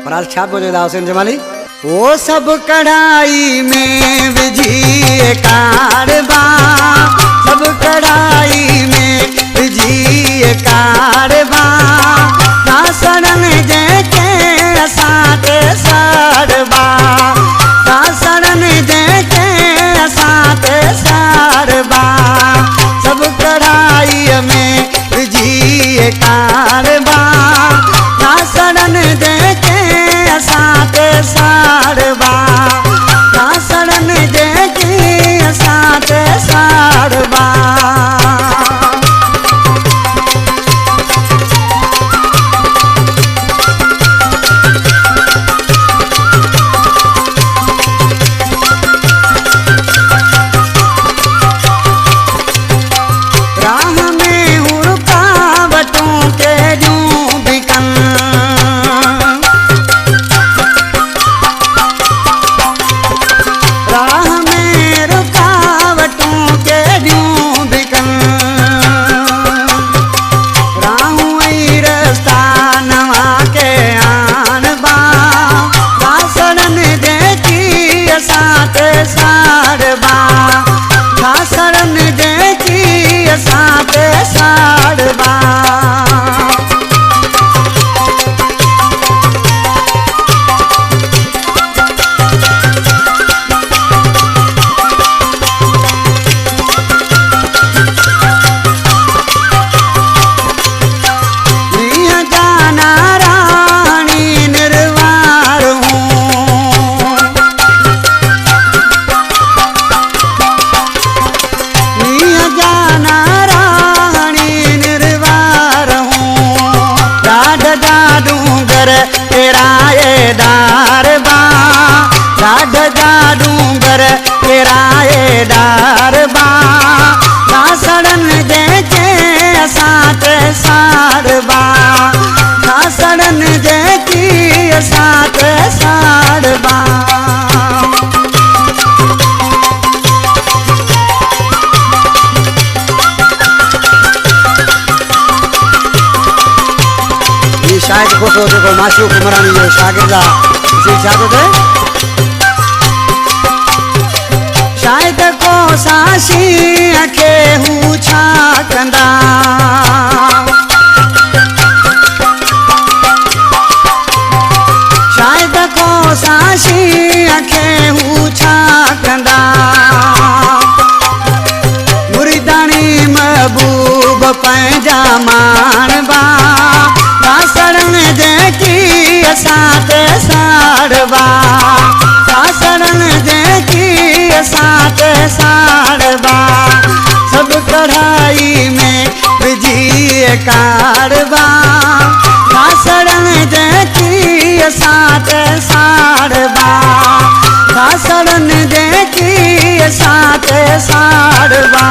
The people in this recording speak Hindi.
पर आज छाप बोले हुसैन जमाली वो सब कढ़ाई में विझी कारबा, सब कढ़ाई में विझी कारबा, दासड़न जेके असांते साड़बा, दासड़न जेके असांते साड़बा, सब कढ़ाई में विझी कारबा, दासड़न जेके असांते साड़बा, दासड़न जेके असांते साड़बा। डूंगर किराए डारबा, दासड़न जेके असांते साड़बा, दासड़न जेकी असांते साड़बा। ये शायद फोटो देखो माशूक उमरानी जो शागिर्दा इसी इजाजत है। शायद को साशी अखे हूँ छा कंदा, शायद को साशी अखे हूँ छा कंदा, मुरीदानी महबूब पंहिंजा मानबा, दासड़न जेकी असांते साड़बा, दासड़न जेकी असांते साड़बा, सब कढ़ाई में विझी कारबा, दासड़न जेकी असांते साड़बा, दासड़न जेकी असांते साड़बा।